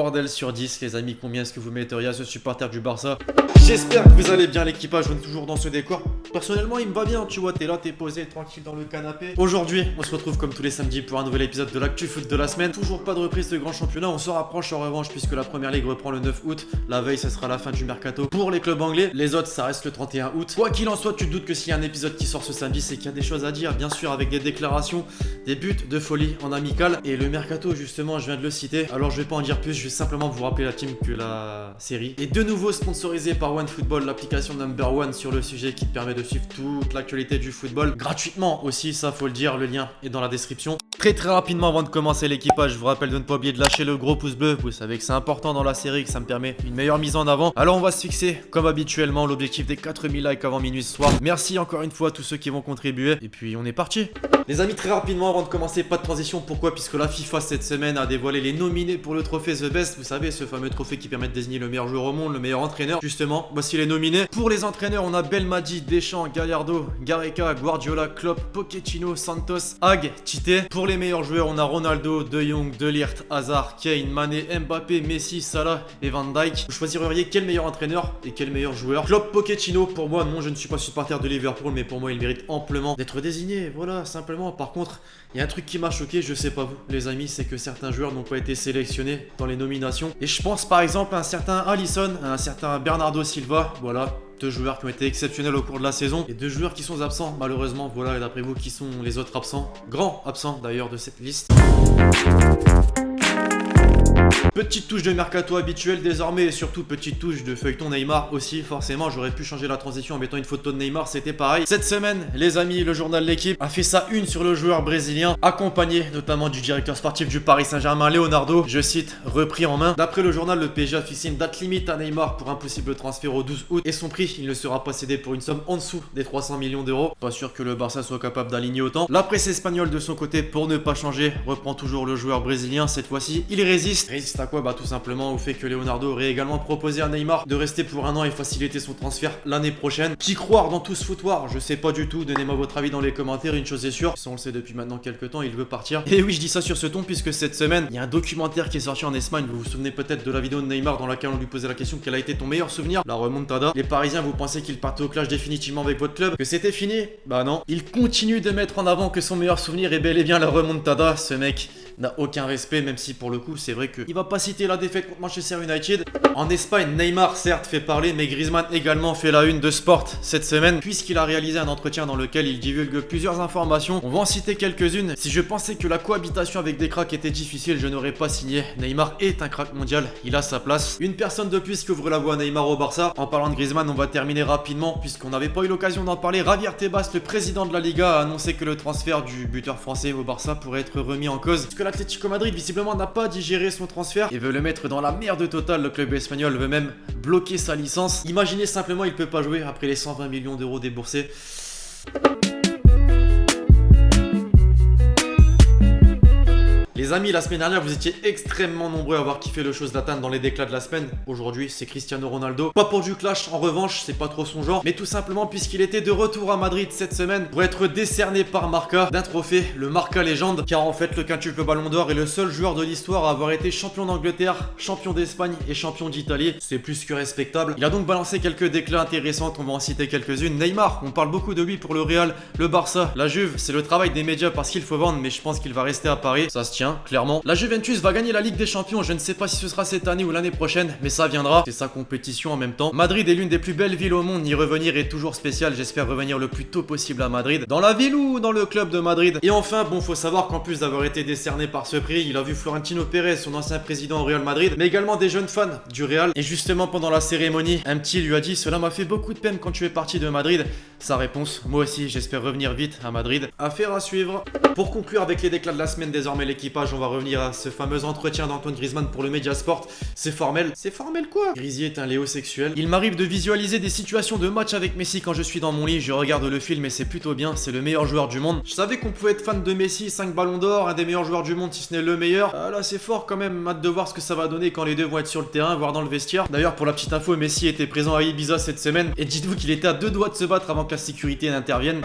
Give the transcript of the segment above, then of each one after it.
bordel sur 10 les amis, combien est-ce que vous metteriez à ce supporter du Barça? J'espère que vous allez bien l'équipage, on est toujours dans ce décor. Personnellement il me va bien, tu vois, t'es là, t'es posé tranquille dans le canapé. Aujourd'hui on se retrouve comme tous les samedis pour un nouvel épisode de l'actu foot de la semaine. Toujours pas de reprise de grand championnat, on se rapproche en revanche puisque la première ligue reprend le 9 août. La veille ça sera la fin du mercato pour les clubs anglais, les autres ça reste le 31 août. Quoi qu'il en soit, tu te doutes que s'il y a un épisode qui sort ce samedi, c'est qu'il y a des choses à dire, bien sûr, avec des déclarations, des buts de folie en amical. Et le mercato justement je viens de le citer, alors je vais pas en dire plus, je vais simplement vous rappeler la team que la série est de nouveau sponsorisée par OneFootball, l'application number one sur le sujet qui te permet de suivre toute l'actualité du football gratuitement aussi, ça faut le dire, le lien est dans la description. Très rapidement avant de commencer l'équipage, je vous rappelle de ne pas oublier de lâcher le gros pouce bleu, vous savez que c'est important dans la série, que ça me permet une meilleure mise en avant. Alors on va se fixer comme habituellement l'objectif des 4000 likes avant minuit ce soir. Merci encore une fois à tous ceux qui vont contribuer et puis on est parti. Les amis, très rapidement avant de commencer, pas de transition, pourquoi? Puisque la FIFA cette semaine a dévoilé les nominés pour le trophée The Best, vous savez ce fameux trophée qui permet de désigner le meilleur joueur au monde, le meilleur entraîneur. Justement, voici les nominés. Pour les entraîneurs, on a Belmadi, Deschamps, Gallardo, Gareca, Guardiola, Klopp, Pochettino, Santos, Hag, Tite. Pour les meilleurs joueurs, on a Ronaldo, De Jong, De Ligt, Hazard, Kane, Mané, Mbappé, Messi, Salah et Van Dijk. Vous choisiriez quel meilleur entraîneur et quel meilleur joueur? Klopp, Pochettino, pour moi, non, je ne suis pas supporter de Liverpool, mais pour moi, il mérite amplement d'être désigné. Voilà, simplement. Par contre, il y a un truc qui m'a choqué, je sais pas vous, les amis, c'est que certains joueurs n'ont pas été sélectionnés dans les nominations. Et je pense par exemple à un certain Alisson, à un certain Bernardo Silva, voilà. Deux joueurs qui ont été exceptionnels au cours de la saison et deux joueurs qui sont absents malheureusement. Voilà, et d'après vous, qui sont les autres absents? Grands absents d'ailleurs de cette liste. Petite touche de mercato habituelle désormais et surtout petite touche de feuilleton Neymar aussi. Forcément j'aurais pu changer la transition en mettant une photo de Neymar, c'était pareil. Cette semaine les amis, le journal L'équipe a fait sa une sur le joueur brésilien, accompagné notamment du directeur sportif du Paris Saint-Germain Leonardo, je cite, repris en main. D'après le journal, le PSG a fixé une date limite à Neymar pour un possible transfert au 12 août et son prix il ne sera pas cédé pour une somme en dessous des 300 millions d'euros. Pas sûr que le Barça soit capable d'aligner autant. La presse espagnole de son côté, pour ne pas changer, reprend toujours le joueur brésilien. Cette fois-ci il résiste à quoi? Bah tout simplement au fait que Leonardo aurait également proposé à Neymar de rester pour un an et faciliter son transfert l'année prochaine. Qui croire dans tout ce foutoir? Je sais pas du tout, donnez-moi votre avis dans les commentaires. Une chose est sûre, ça on le sait depuis maintenant quelques temps, il veut partir. Et oui, je dis ça sur ce ton puisque cette semaine il y a un documentaire qui est sorti en Espagne. Vous vous souvenez peut-être de la vidéo de Neymar dans laquelle on lui posait la question: quel a été ton meilleur souvenir? La remontada. Les Parisiens, vous pensez qu'il partait au clash définitivement avec votre club, que c'était fini? Bah non, il continue de mettre en avant que son meilleur souvenir est bel et bien la remontada. Ce mec n'a aucun respect, même si pour le coup c'est vrai qu'il va pas citer la défaite contre Manchester United. En Espagne, Neymar certes fait parler, mais Griezmann également fait la une de Sport cette semaine puisqu'il a réalisé un entretien dans lequel il divulgue plusieurs informations. On va en citer quelques-unes. Si je pensais que la cohabitation avec des cracks était difficile, je n'aurais pas signé. Neymar est un crack mondial, il a sa place. Une personne de plus qui ouvre la voie à Neymar au Barça. En parlant de Griezmann, on va terminer rapidement puisqu'on n'avait pas eu l'occasion d'en parler. Javier Tebas, le président de la Liga, a annoncé que le transfert du buteur français au Barça pourrait être remis en cause. Parce que l'Atlético Madrid visiblement n'a pas digéré son transfert et veut le mettre dans la merde totale. Le club espagnol veut même bloquer sa licence. Imaginez simplement, il peut pas jouer après les 120 millions d'euros déboursés. Les amis, la semaine dernière, vous étiez extrêmement nombreux à avoir kiffé le show Zlatan dans les déclats de la semaine. Aujourd'hui, c'est Cristiano Ronaldo. Pas pour du clash, en revanche, c'est pas trop son genre, mais tout simplement puisqu'il était de retour à Madrid cette semaine pour être décerné par Marca d'un trophée, le Marca Légende, car en fait, le quintuple Ballon d'Or est le seul joueur de l'histoire à avoir été champion d'Angleterre, champion d'Espagne et champion d'Italie. C'est plus que respectable. Il a donc balancé quelques déclats intéressantes, on va en citer quelques-unes. Neymar, on parle beaucoup de lui pour le Real, le Barça, la Juve, c'est le travail des médias parce qu'il faut vendre, mais je pense qu'il va rester à Paris. Ça se tient. Clairement. La Juventus va gagner la Ligue des Champions, je ne sais pas si ce sera cette année ou l'année prochaine, mais ça viendra, c'est sa compétition en même temps. Madrid est l'une des plus belles villes au monde, y revenir est toujours spécial, j'espère revenir le plus tôt possible à Madrid, dans la ville ou dans le club de Madrid. Et enfin, bon, faut savoir qu'en plus d'avoir été décerné par ce prix, il a vu Florentino Pérez, son ancien président au Real Madrid, mais également des jeunes fans du Real. Et justement pendant la cérémonie, un petit lui a dit: cela m'a fait beaucoup de peine quand tu es parti de Madrid. Sa réponse: moi aussi, j'espère revenir vite à Madrid. Affaire à suivre. Pour conclure avec les déclats de la semaine, désormais l'équipage, on va revenir à ce fameux entretien d'Antoine Griezmann pour le Mediasport. C'est formel. C'est formel quoi? Griezmann est un léo sexuel. Il m'arrive de visualiser des situations de match avec Messi quand je suis dans mon lit, je regarde le film et c'est plutôt bien, c'est le meilleur joueur du monde. Je savais qu'on pouvait être fan de Messi, 5 ballons d'or, un des meilleurs joueurs du monde si ce n'est le meilleur. Ah là c'est fort quand même, hâte de voir ce que ça va donner quand les deux vont être sur le terrain, voire dans le vestiaire. D'ailleurs pour la petite info, Messi était présent à Ibiza cette semaine et dites-vous qu'il était à 2 doigts de se battre avant que la sécurité n'intervienne.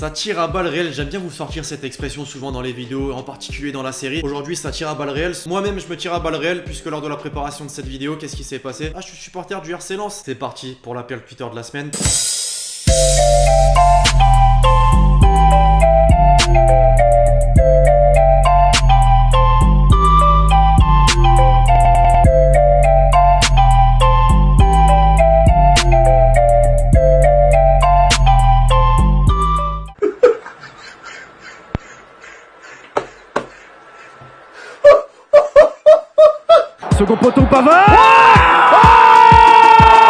Ça tire à balles réelles. J'aime bien vous sortir cette expression souvent dans les vidéos, en particulier dans la série. Aujourd'hui, ça tire à balles réelles. Moi-même, je me tire à balles réelles puisque lors de la préparation de cette vidéo, qu'est-ce qui s'est passé? Ah, je suis supporter du RC Lens. C'est parti pour la percuteur de la semaine. Second poteau Pavard.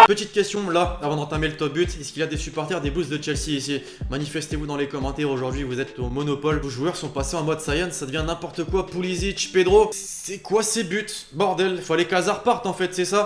Petite question là, avant d'entamer le top but, est-ce qu'il y a des supporters des Blues de Chelsea ici? Manifestez-vous dans les commentaires, aujourd'hui vous êtes au monopole. Vos joueurs sont passés en mode science, ça devient n'importe quoi. Pulisic, Pedro, c'est quoi ces buts? Bordel, fallait qu'Hazard parte en fait, c'est ça?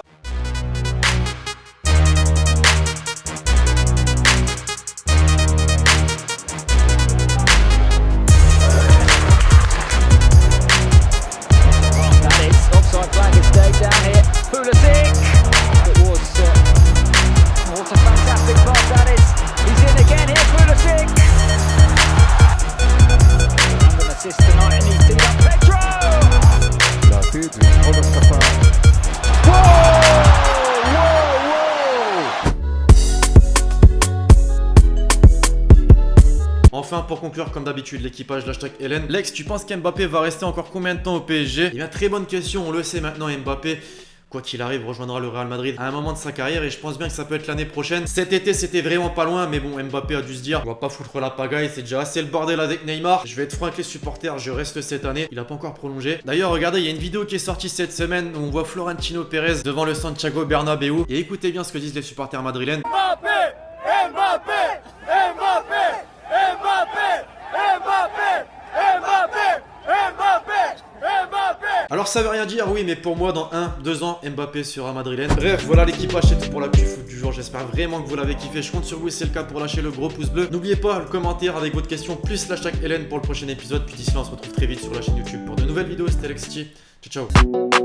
Enfin, pour conclure, comme d'habitude, l'équipage d'Hashtag Hélène. Lex, tu penses qu'Mbappé va rester encore combien de temps au PSG? Eh bien, très bonne question, on le sait maintenant, Mbappé, quoi qu'il arrive, rejoindra le Real Madrid à un moment de sa carrière et je pense bien que ça peut être l'année prochaine. Cet été, c'était vraiment pas loin, mais bon, Mbappé a dû se dire, on va pas foutre la pagaille, c'est déjà assez le bordel avec Neymar. Je vais être franc avec les supporters, je reste cette année. Il a pas encore prolongé. D'ailleurs, regardez, il y a une vidéo qui est sortie cette semaine où on voit Florentino Pérez devant le Santiago Bernabéu. Et écoutez bien ce que disent les supporters madrilènes. Mbappé, Mbappé, Mbappé, Mbappé, Mbappé, Mbappé, Mbappé, Mbappé. Alors ça veut rien dire, oui, mais pour moi dans 1-2 ans Mbappé sera madrilène. Bref, voilà l'équipage, c'est tout pour la l'actu foot du jour. J'espère vraiment que vous l'avez kiffé. Je compte sur vous si c'est le cas pour lâcher le gros pouce bleu. N'oubliez pas le commentaire avec votre question plus l'hashtag Hélène pour le prochain épisode. Puis d'ici là on se retrouve très vite sur la chaîne YouTube pour de nouvelles vidéos. C'était Alexis. Ciao ciao.